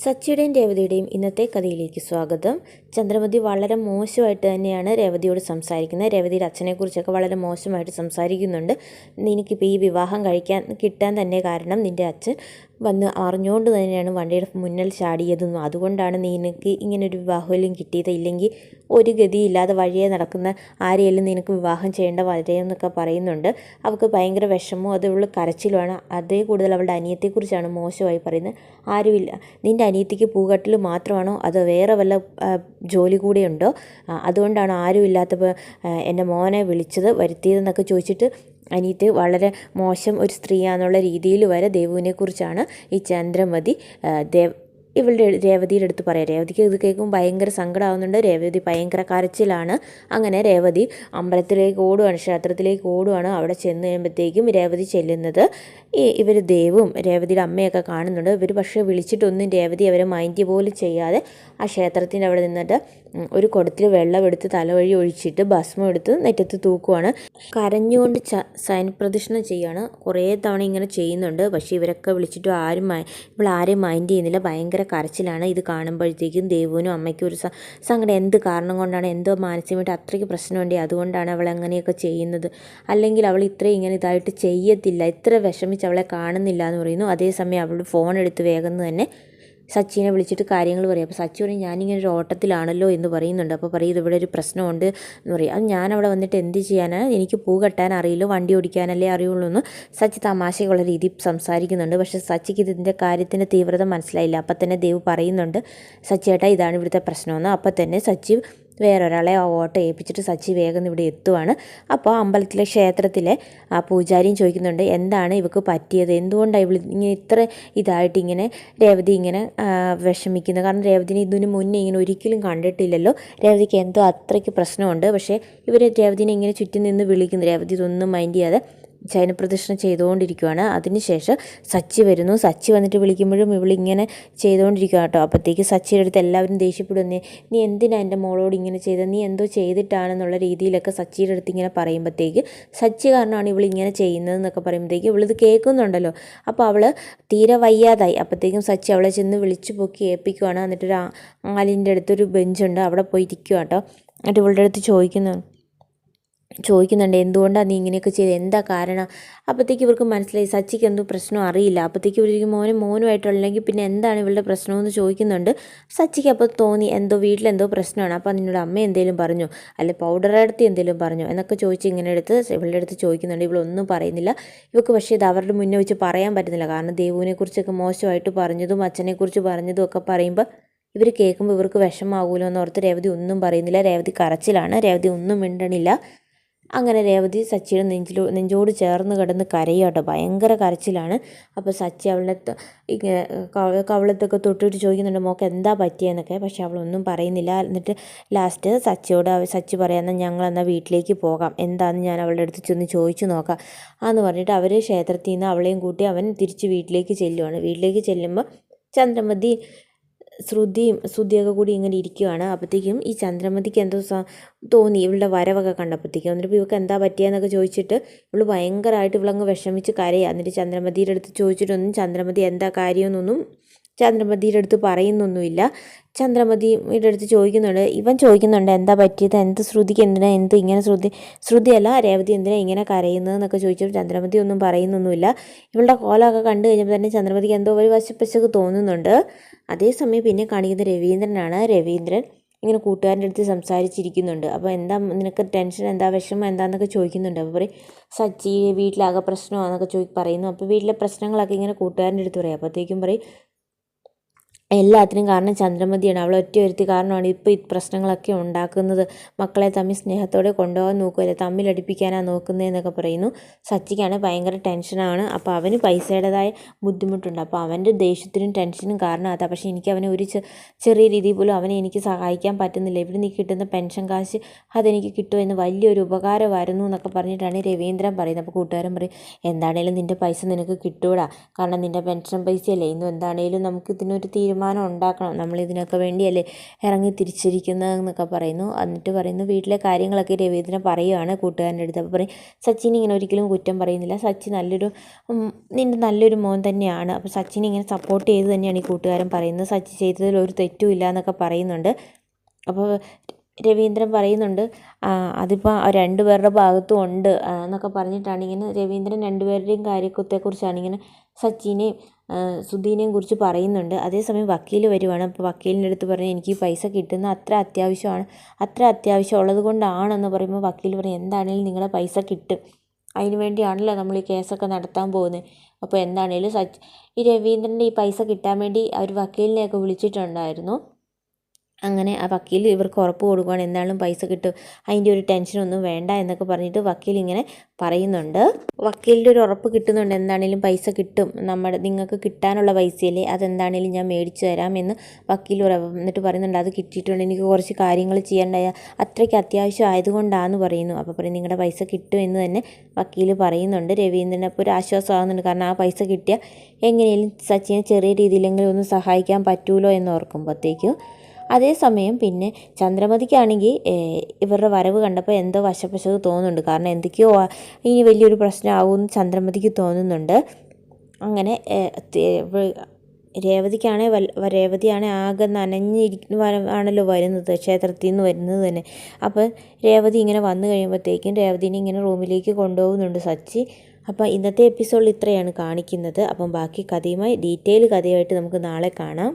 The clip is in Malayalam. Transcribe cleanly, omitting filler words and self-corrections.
സച്ചിയുടെയും രേവതിയുടെയും ഇന്നത്തെ കഥയിലേക്ക് സ്വാഗതം. ചന്ദ്രമതി വളരെ മോശമായിട്ട് തന്നെയാണ് രേവതിയോട് സംസാരിക്കുന്നത്. രേവതിയുടെ അച്ഛനെക്കുറിച്ചൊക്കെ വളരെ മോശമായിട്ട് സംസാരിക്കുന്നുണ്ട്. നിനക്കിപ്പോൾ ഈ വിവാഹം കിട്ടാൻ തന്നെ കാരണം നിൻ്റെ അച്ഛൻ വന്ന് അറിഞ്ഞുകൊണ്ട് തന്നെയാണ് വണ്ടിയുടെ മുന്നിൽ ചാടിയതെന്നും അതുകൊണ്ടാണ് നിനക്ക് ഇങ്ങനൊരു വിവാഹമെല്ലാം കിട്ടിയത്. ഇല്ലെങ്കിൽ ഒരു ഗതിയില്ലാതെ വഴിയെ നടക്കുന്ന ആരെയെല്ലാം നിനക്ക് വിവാഹം ചെയ്യേണ്ട വരെയെന്നൊക്കെ പറയുന്നുണ്ട്. അവൾക്ക് ഭയങ്കര വിഷമവും അതുള്ള കരച്ചിലുമാണ്. അതേ കൂടുതൽ അവളുടെ അനിയത്തെക്കുറിച്ചാണ് മോശമായി പറയുന്നത്. ആരുമില്ല, നിൻ്റെ അനിയത്തിക്ക് പൂക്കട്ടിൽ മാത്രമാണോ അതോ വേറെ വല്ല ജോലി കൂടെയുണ്ടോ? അതുകൊണ്ടാണ് ആരുമില്ലാത്തപ്പോൾ എൻ്റെ മോനെ വരുത്തിയതെന്നൊക്കെ ചോദിച്ചിട്ട് അനിയത്തി വളരെ മോശം ഒരു സ്ത്രീയാണെന്നുള്ള രീതിയിൽ വരെ ദേവുവിനെക്കുറിച്ചാണ് ഈ ചന്ദ്രമതി ഇവളുടെ രേവതിയുടെ അടുത്ത് പറയാം. രേവതിക്ക് ഇത് കേൾക്കുമ്പോൾ ഭയങ്കര സങ്കടമാകുന്നുണ്ട്. രേവതി ഭയങ്കര കരച്ചിലാണ്. അങ്ങനെ രേവതി അമ്പലത്തിലേക്ക് ഓടുകയാണ്, ക്ഷേത്രത്തിലേക്ക് ഓടുകയാണ്. അവിടെ ചെന്ന് കഴിയുമ്പോഴത്തേക്കും രേവതി ചെല്ലുന്നത് ഇവർ ദേവും രേവതിയുടെ അമ്മയൊക്കെ കാണുന്നുണ്ട്. ഇവർ പക്ഷേ വിളിച്ചിട്ടൊന്നും രേവതി അവരെ മൈൻഡ് പോലും ചെയ്യാതെ ആ ക്ഷേത്രത്തിൻ്റെ അവിടെ നിന്നിട്ട് ഒരു കുടത്തിൽ വെള്ളമെടുത്ത് തലവഴി ഒഴിച്ചിട്ട് ഭസ്മം എടുത്ത് നെറ്റത്ത് തൂക്കുവാണ്. കരഞ്ഞുകൊണ്ട് സൈനപ്രദക്ഷിണം ചെയ്യുകയാണ്. കുറേ തവണ ഇങ്ങനെ ചെയ്യുന്നുണ്ട്. പക്ഷേ ഇവരൊക്കെ വിളിച്ചിട്ട് ആരെയും മൈൻഡ് ചെയ്യുന്നില്ല. ഭയങ്കര കരച്ചിലാണ്. ഇത് കാണുമ്പോഴത്തേക്കും ദേവുവിനും അമ്മയ്ക്കും ഒരു സങ്കടം. എന്ത് കാരണം കൊണ്ടാണ്, എന്തോ മാനസികമായിട്ട് അത്രയ്ക്ക് പ്രശ്നമുണ്ട്, അതുകൊണ്ടാണ് അവൾ അങ്ങനെയൊക്കെ ചെയ്യുന്നത്. അല്ലെങ്കിൽ അവൾ ഇത്രയും ഇങ്ങനെ ഇതായിട്ട് ചെയ്യത്തില്ല, ഇത്ര വിഷമിച്ച് അവളെ കാണുന്നില്ല എന്ന് പറയുന്നു. അതേസമയം അവളുടെ ഫോൺ എടുത്ത് വേഗം തന്നെ സച്ചിനെ വിളിച്ചിട്ട് കാര്യങ്ങൾ പറയും. അപ്പോൾ സച്ചി പറയും, ഞാനിങ്ങനെ ഒരു ഓട്ടത്തിലാണല്ലോ എന്ന് പറയുന്നുണ്ട്. അപ്പോൾ പറയും, ഇവിടെ ഒരു പ്രശ്നമുണ്ട് എന്ന് പറയും. അത് ഞാനവിടെ വന്നിട്ട് എന്ത് ചെയ്യാനാണ്, എനിക്ക് പൂ കെട്ടാൻ അറിയില്ല, വണ്ടി ഓടിക്കാനല്ലേ അറിയുള്ളൂ എന്ന് സച്ചി തമാശയുള്ള രീതിയിൽ സംസാരിക്കുന്നുണ്ട്. പക്ഷേ സച്ചിക്ക് ഇതിൻ്റെ കാര്യത്തിൻ്റെ തീവ്രത മനസ്സിലായില്ല. അപ്പം തന്നെ ദേവ് പറയുന്നുണ്ട്, സച്ചിയേട്ടാ ഇതാണ് ഇവിടുത്തെ പ്രശ്നമെന്ന്. അപ്പം തന്നെ സച്ചി വേറൊരാളെ ആ ഓട്ടോ ഏൽപ്പിച്ചിട്ട് സച്ചി വേഗം ഇവിടെ എത്തുവാണ്. അപ്പോൾ അമ്പലത്തിലെ ക്ഷേത്രത്തിലെ ആ പൂജാരിയും ചോദിക്കുന്നുണ്ട്, എന്താണ് ഇവൾക്ക് പറ്റിയത്, എന്തുകൊണ്ടാണ് ഇവൾ ഇങ്ങനെ ഇത്ര ഇതായിട്ട് ഇങ്ങനെ രേവതി ഇങ്ങനെ വിഷമിക്കുന്നത്. കാരണം രേവതിനെ ഇതിന് മുന്നേ ഇങ്ങനെ ഒരിക്കലും കണ്ടിട്ടില്ലല്ലോ. രേവതിക്ക് എന്തോ അത്രയ്ക്ക് പ്രശ്നമുണ്ട്. പക്ഷേ ഇവർ രേവതിനെ ഇങ്ങനെ ചുറ്റി നിന്ന് വിളിക്കുന്നു. രേവതി ഇതൊന്നും മൈൻഡ് ചെയ്യാതെ ശയനപ്രദക്ഷിണം ചെയ്തുകൊണ്ടിരിക്കുകയാണ്. അതിനുശേഷം സച്ചി വരുന്നു. സച്ചി വന്നിട്ട് വിളിക്കുമ്പോഴും ഇവളിങ്ങനെ ചെയ്തുകൊണ്ടിരിക്കുക കേട്ടോ. അപ്പോഴത്തേക്ക് സച്ചിയുടെ അടുത്ത് എല്ലാവരും ദേഷ്യപ്പെടുന്നേ, നീ എന്തിനാ എൻ്റെ മോളോട് ഇങ്ങനെ ചെയ്തത്, നീ എന്തോ ചെയ്തിട്ടാണെന്നുള്ള രീതിയിലൊക്കെ സച്ചിയുടെ അടുത്ത് ഇങ്ങനെ പറയുമ്പോഴത്തേക്ക് സച്ചി കാരണമാണ് ഇവളിങ്ങനെ ചെയ്യുന്നതെന്നൊക്കെ പറയുമ്പോഴത്തേക്ക് ഇവളിത് കേൾക്കുന്നുണ്ടല്ലോ. അപ്പോൾ അവൾ തീരെ വയ്യാതായി. അപ്പോഴത്തേക്കും സച്ചി അവളെ ചെന്ന് വിളിച്ചു പൊക്കി ഏൽപ്പിക്കുവാണ്. എന്നിട്ടൊരു ആലിൻ്റെ അടുത്തൊരു ബെഞ്ചുണ്ട്, അവിടെ പോയി ഇരിക്കുക കേട്ടോ. എന്നിട്ട് ഇവളുടെ അടുത്ത് ചോദിക്കുന്നുണ്ട്, എന്തുകൊണ്ടാണ് നീ ഇങ്ങനെയൊക്കെ ചെയ്തത്, എന്താ കാരണം? അപ്പോഴത്തേക്ക് ഇവർക്ക് മനസ്സിലായി സച്ചിക്ക് എന്തോ പ്രശ്നം അറിയില്ല. അപ്പോഴത്തേക്ക് ഇവർക്ക് മോനുമായിട്ടുള്ളെങ്കിൽ പിന്നെ എന്താണ് ഇവളുടെ പ്രശ്നമെന്ന് ചോദിക്കുന്നുണ്ട്. സച്ചിക്ക് അപ്പോൾ തോന്നി എന്തോ വീട്ടിലെന്തോ പ്രശ്നമാണ്. അപ്പോൾ നിന്നോട് അമ്മ എന്തെങ്കിലും പറഞ്ഞു, അല്ലെ പൗഡർ എടുത്ത് എന്തെങ്കിലും പറഞ്ഞു എന്നൊക്കെ ചോദിച്ച് ഇങ്ങനെ ഇവളുടെ അടുത്ത് ചോദിക്കുന്നുണ്ട്. ഇവളൊന്നും പറയുന്നില്ല. ഇവർക്ക് പക്ഷേ ഇത് അവരുടെ മുന്നേ വെച്ച് പറയാൻ പറ്റുന്നില്ല. കാരണം ദേവുവിനെക്കുറിച്ചൊക്കെ മോശമായിട്ട് പറഞ്ഞതും അച്ഛനെക്കുറിച്ച് പറഞ്ഞതും ഒക്കെ പറയുമ്പോൾ ഇവർ കേൾക്കുമ്പോൾ ഇവർക്ക് വിഷമാകുമല്ലോ എന്നോർത്ത് രേവതി ഒന്നും പറയുന്നില്ല. രേവതി കരച്ചിലാണ്. രേവതി ഒന്നും മിണ്ടണില്ല. അങ്ങനെ രേവതി സച്ചിയുടെ നെഞ്ചോട് ചേർന്ന് കിടന്ന് കരയാട്ടോ. ഭയങ്കര കരച്ചിലാണ്. അപ്പോൾ സച്ചി അവളുടെ കവളത്തൊക്കെ തൊട്ടിട്ട് ചോദിക്കുന്നുണ്ട്, മോൾക്ക് എന്താ പറ്റിയെന്നൊക്കെ. പക്ഷെ അവളൊന്നും പറയുന്നില്ല. എന്നിട്ട് ലാസ്റ്റ് സച്ചി പറയാമെന്നാൽ ഞങ്ങളെന്നാൽ വീട്ടിലേക്ക് പോകാം, എന്താണെന്ന് ഞാൻ അവളുടെ അടുത്ത് ചെന്ന് ചോദിച്ചു നോക്കാം എന്ന് പറഞ്ഞിട്ട് അവർ ക്ഷേത്രത്തിൽ നിന്ന് അവളെയും കൂട്ടി അവൻ തിരിച്ച് വീട്ടിലേക്ക് ചെല്ലുവാണ്. വീട്ടിലേക്ക് ചെല്ലുമ്പോൾ ചന്ദ്രമതി ശ്രുതിയൊക്കെ കൂടി ഇങ്ങനെ ഇരിക്കുവാണ്. അപ്പോഴത്തേക്കും ഈ ചന്ദ്രമതിക്ക് എന്തോ തോന്നി ഇവളുടെ വരവൊക്കെ കണ്ടപ്പോഴത്തേക്കും. എന്നിട്ട് ഇവൾക്ക് എന്താ പറ്റിയെന്നൊക്കെ ചോദിച്ചിട്ട് ഇവൾ ഭയങ്കരമായിട്ട് ഇവളങ്ങ് വിഷമിച്ച് കരയുക. എന്നിട്ട് ചന്ദ്രമതിയുടെ അടുത്ത് ചോദിച്ചിട്ടൊന്നും ചന്ദ്രമതി എന്താ കാര്യമെന്നൊന്നും ചന്ദ്രമതിയുടെ അടുത്ത് പറയുന്നൊന്നുമില്ല. ചന്ദ്രമതിയുടെ അടുത്ത് ഇവൻ ചോദിക്കുന്നുണ്ട് എന്താ പറ്റിയത്, ശ്രുതിക്ക് എന്തിനാ ഇങ്ങനെ ശ്രുതിയല്ല രേവതി എന്തിനാ ഇങ്ങനെ കരയുന്നതെന്നൊക്കെ ചോദിച്ചിട്ട് ചന്ദ്രമതി ഒന്നും പറയുന്നൊന്നുമില്ല. ഇവളുടെ കോലമൊക്കെ കണ്ടു കഴിഞ്ഞപ്പോൾ തന്നെ ചന്ദ്രമതിക്ക് എന്തോ ഒരു വശപ്പശക്ക് തോന്നുന്നുണ്ട്. അതേസമയം പിന്നെ കാണിക്കുന്നത് രവീന്ദ്രനാണ്. രവീന്ദ്രൻ ഇങ്ങനെ കൂട്ടുകാരൻ്റെ അടുത്ത് സംസാരിച്ചിരിക്കുന്നുണ്ട്. അപ്പോൾ എന്താ നിനക്ക് ടെൻഷൻ, എന്താ വിഷമം എന്താണെന്നൊക്കെ ചോദിക്കുന്നുണ്ട്. അപ്പോൾ പറയും സച്ചി വീട്ടിലാകെ പ്രശ്നമാണെന്നൊക്കെ പറയുന്നു. അപ്പോൾ വീട്ടിലെ പ്രശ്നങ്ങളൊക്കെ ഇങ്ങനെ കൂട്ടുകാരൻ്റെ അടുത്ത് പറയും. അപ്പോഴത്തേക്കും പറയും എല്ലാത്തിനും കാരണം ചന്ദ്രമതിയാണ്, അവൾ ഒരുത്തി കാരണമാണ് ഇപ്പോൾ ഈ പ്രശ്നങ്ങളൊക്കെ ഉണ്ടാക്കുന്നത്. മക്കളെ തമ്മിൽ സ്നേഹത്തോടെ കൊണ്ടുപോകാൻ നോക്കുമല്ലേ, തമ്മിലടിപ്പിക്കാനാണ് നോക്കുന്നതെന്നൊക്കെ പറയുന്നു. സച്ചിക്കാണ് ഭയങ്കര ടെൻഷനാണ്. അപ്പോൾ അവന് പൈസയുടേതായ ബുദ്ധിമുട്ടുണ്ട്. അപ്പോൾ അവൻ്റെ ദേഷ്യത്തിനും ടെൻഷനും കാരണം അതാ. പക്ഷേ എനിക്ക് അവനെ ഒരു ചെറിയ രീതിയിൽ പോലും അവനെ എനിക്ക് സഹായിക്കാൻ പറ്റുന്നില്ല. ഇവിടെ നിന്ന് കിട്ടുന്ന പെൻഷൻ കാശ് അതെനിക്ക് കിട്ടുമെന്ന് വലിയൊരു ഉപകാരമായിരുന്നു എന്നൊക്കെ പറഞ്ഞിട്ടാണ് രവീന്ദ്രൻ പറയുന്നത്. അപ്പോൾ കൂട്ടുകാരൻ പറയും, എന്താണേലും നിൻ്റെ പൈസ നിനക്ക് കിട്ടൂടാ, കാരണം നിൻ്റെ പെൻഷൻ പൈസയല്ലേ, ഇന്നും എന്താണേലും നമുക്ക് ഇതിനൊരു തീരുമാനം വരുമാനം ഉണ്ടാക്കണം, നമ്മളിതിനൊക്കെ വേണ്ടിയല്ലേ ഇറങ്ങി തിരിച്ചിരിക്കുന്നതെന്നൊക്കെ പറയുന്നു. എന്നിട്ട് പറയുന്നു വീട്ടിലെ കാര്യങ്ങളൊക്കെ രവീന്ദ്രൻ പറയുകയാണ് കൂട്ടുകാരൻ്റെ അടുത്ത്. അപ്പോൾ പറയും സച്ചിൻ ഇങ്ങനെ ഒരിക്കലും കുറ്റം പറയുന്നില്ല, സച്ചിൻ നിൻ്റെ നല്ലൊരു മോൻ തന്നെയാണ്. അപ്പോൾ സച്ചിൻ ഇങ്ങനെ സപ്പോർട്ട് ചെയ്ത് തന്നെയാണ് ഈ കൂട്ടുകാരൻ പറയുന്നത്, സച്ചിൻ ചെയ്തതിൽ ഒരു തെറ്റും ഇല്ല എന്നൊക്കെ പറയുന്നുണ്ട്. അപ്പോൾ രവീന്ദ്രൻ പറയുന്നുണ്ട് അതിപ്പോൾ രണ്ടുപേരുടെ ഭാഗത്തും ഉണ്ട് എന്നൊക്കെ പറഞ്ഞിട്ടാണ് ഇങ്ങനെ രവീന്ദ്രൻ രണ്ടുപേരുടെയും കാര്യത്തെക്കുറിച്ചാണ് ഇങ്ങനെ സച്ചിനെയും സുധീനെയും കുറിച്ച് പറയുന്നുണ്ട്. അതേസമയം വക്കീൽ വരുവാണ്. അപ്പോൾ വക്കീലിൻ്റെ അടുത്ത് പറഞ്ഞ് എനിക്ക് ഈ പൈസ കിട്ടുന്ന അത്ര അത്യാവശ്യം ഉള്ളത് കൊണ്ടാണെന്ന് പറയുമ്പോൾ വക്കീൽ പറയും എന്താണെങ്കിലും നിങ്ങളുടെ പൈസ കിട്ടും, അതിന് വേണ്ടിയാണല്ലോ നമ്മൾ ഈ കേസൊക്കെ നടത്താൻ പോകുന്നത്. അപ്പോൾ എന്താണെങ്കിലും ഈ രവീന്ദ്രൻ്റെ ഈ പൈസ കിട്ടാൻ വേണ്ടി അവർ വക്കീലിനെയൊക്കെ വിളിച്ചിട്ടുണ്ടായിരുന്നു. അങ്ങനെ ആ വക്കീൽ ഇവർക്ക് ഉറപ്പ് കൊടുക്കുകയാണ് എന്തായാലും പൈസ കിട്ടും, അതിൻ്റെ ഒരു ടെൻഷനൊന്നും വേണ്ട എന്നൊക്കെ പറഞ്ഞിട്ട് വക്കീൽ ഇങ്ങനെ പറയുന്നുണ്ട്. വക്കീലിൻ്റെ ഒരു ഉറപ്പ് കിട്ടുന്നുണ്ട്, എന്താണെങ്കിലും പൈസ കിട്ടും, നിങ്ങൾക്ക് കിട്ടാനുള്ള പൈസയല്ലേ, അതെന്താണെങ്കിലും ഞാൻ മേടിച്ചു തരാം എന്ന് വക്കീൽ എന്നിട്ട് പറയുന്നുണ്ട് അത് കിട്ടിയിട്ടുണ്ട്, എനിക്ക് കുറച്ച് കാര്യങ്ങൾ ചെയ്യേണ്ടായ അത്രയ്ക്ക് അത്യാവശ്യം ആയതുകൊണ്ടാണെന്ന് പറയുന്നു. അപ്പോൾ പറയും നിങ്ങളുടെ പൈസ കിട്ടും എന്ന് തന്നെ വക്കീൽ പറയുന്നുണ്ട്. രവീന്ദ്രന് അപ്പോൾ ഒരു ആശ്വാസമാകുന്നുണ്ട്, കാരണം ആ പൈസ കിട്ടിയാൽ എങ്ങനെയും സച്ചിനെ ചെറിയ രീതിയിലെങ്കിലും ഒന്ന് സഹായിക്കാൻ പറ്റുമല്ലോ എന്ന് ഓർക്കുമ്പോഴത്തേക്കും. അതേസമയം പിന്നെ ചന്ദ്രമതിക്കാണെങ്കിൽ ഇവരുടെ വരവ് കണ്ടപ്പോൾ എന്തോ വശപ്പശക് തോന്നുന്നുണ്ട്, കാരണം എന്തൊക്കെയോ ഇനി വലിയൊരു പ്രശ്നമാകുമെന്ന് ചന്ദ്രമതിക്ക് തോന്നുന്നുണ്ട്. അങ്ങനെ രേവതിയാണെ ആകെ ആണല്ലോ വരുന്നത്, ക്ഷേത്രത്തിൽ നിന്ന് വരുന്നത് തന്നെ. അപ്പോൾ രേവതി ഇങ്ങനെ വന്നു കഴിയുമ്പോഴത്തേക്കും രേവതിനെ ഇങ്ങനെ റൂമിലേക്ക് കൊണ്ടുപോകുന്നുണ്ട് സച്ചി. അപ്പോൾ ഇന്നത്തെ എപ്പിസോഡിൽ ഇത്രയാണ് കാണിക്കുന്നത്. അപ്പം ബാക്കി കഥയുമായി ഡീറ്റെയിൽ കഥയുമായിട്ട് നമുക്ക് നാളെ കാണാം.